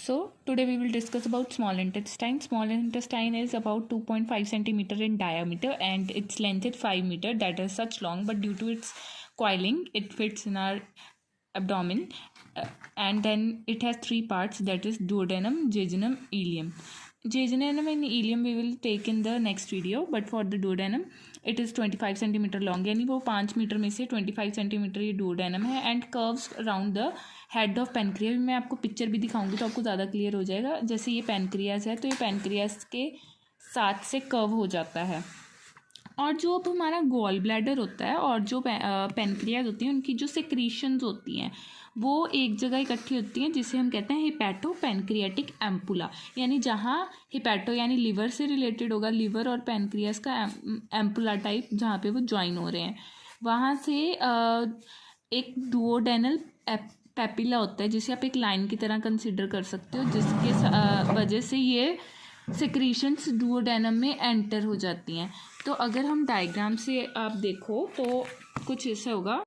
So today we will discuss about small intestine. Small intestine is about 2.5 centimeter in diameter and its length is 5 meter. That is such long, but due to its coiling, it fits in our abdomen. And then it has three parts, that is duodenum, jejunum, ileum. Jejunum and ileum we will take in the next video, but for the duodenum it is 25 centimeter long, यानी वो 5 metre में से 25 centimetre ये duodenum है and curves around the head of pancreas. मैं आपको picture भी दिखाऊंगी तो आपको ज़्यादा क्लियर हो जाएगा. जैसे ये पैनक्रियाज है तो ये पैनक्रियाज के साथ से कर्व हो जाता है. और जो अब हमारा गॉल ब्लैडर होता है और जो पैनक्रियाज होती हैं उनकी जो सेक्रीशंस होती हैं वो एक जगह इकट्ठी होती हैं जिसे हम कहते हैं हिपैटो पैनक्रियाटिक एम्पुला. यानी जहाँ हिपैटो यानी लिवर से रिलेटेड होगा, लिवर और पैनक्रियाज का एम्पुला टाइप जहाँ पे वो ज्वाइन हो रहे हैं, वहाँ से एक डुओडेनल पैपिला होता है जिसे आप एक लाइन की तरह कंसिडर कर सकते हो, जिसके वजह से ये सेक्रीशंस डुओडेनम में एंटर हो जाती हैं. तो अगर हम डायग्राम से आप देखो तो कुछ ऐसा होगा.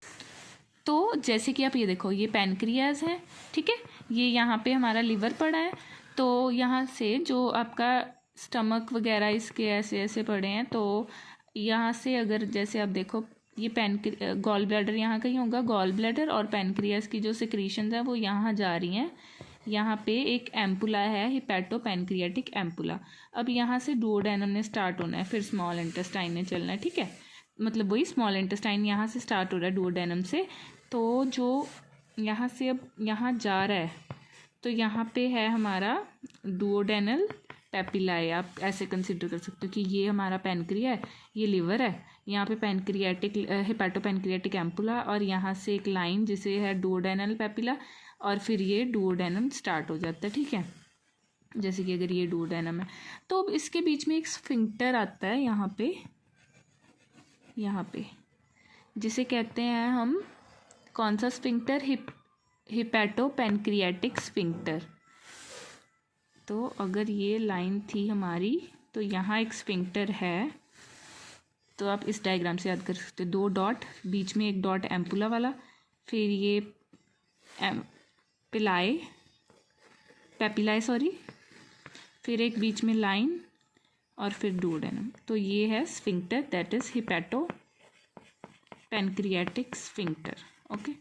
तो जैसे कि आप ये देखो, ये पैनक्रियाज है, ठीक है, ये यहाँ पे हमारा लिवर पड़ा है. तो यहाँ से जो आपका स्टमक वगैरह इसके ऐसे ऐसे पड़े हैं, तो यहाँ से अगर जैसे आप देखो ये गॉल ब्लैडर यहाँ कहीं होगा, गॉल ब्लैडर और पैनक्रियाज की जो सेक्रीशंस है वो यहाँ जा रही हैं. यहाँ पे एक एम्पुला है, हिपैटो पैनक्रियाटिक एम्पुला. अब यहाँ से डुओडेनम ने स्टार्ट होना है, फिर स्मॉल इंटेस्टाइन ने चलना है, ठीक है. मतलब वही स्मॉल इंटेस्टाइन यहाँ से स्टार्ट हो रहा है डुओडेनम से. तो जो यहाँ से अब यहाँ जा रहा है तो यहाँ पे है हमारा डुओडेनल पैपिलाए. आप ऐसे कंसिडर कर सकते हो कि ये हमारा पैनक्रिया है, ये लिवर है, यहाँ पे पैनक्रियाटिक हिपैटो पैनक्रियाटिक एम्पुला और यहाँ से एक लाइन जिसे है डुओडेनल पैपिला और फिर ये डुओडेनम स्टार्ट हो जाता है, ठीक है. जैसे कि अगर ये डुओडेनम है तो अब इसके बीच में एक स्फिंक्टर आता है यहाँ पे जिसे कहते हैं हम कौन सा स्फिंक्टर, हिपैटो पैनक्रियाटिक स्फिंक्टर. तो अगर ये लाइन थी हमारी तो यहाँ एक स्फिंक्टर है, तो आप इस डायग्राम से याद कर सकते हो. 2 डॉट, बीच में एक डॉट एम्पुला वाला, फिर ये पैपिलाए फिर एक बीच में लाइन और फिर डुओडेनम. तो ये है sphincter, that is hepato pancreatic sphincter. Okay,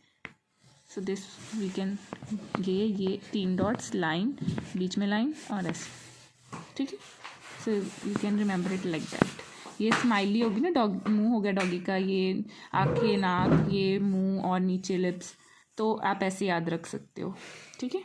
so this we can, ये 3 डॉट्स, लाइन, बीच में लाइन और ऐसे, ठीक है. So you can remember it like that. ये स्माइली होगी ना, मुंह हो गया डॉगी का, ये आँखें, नाक, ये मुंह और नीचे लिप्स, तो आप ऐसे याद रख सकते हो, ठीक है.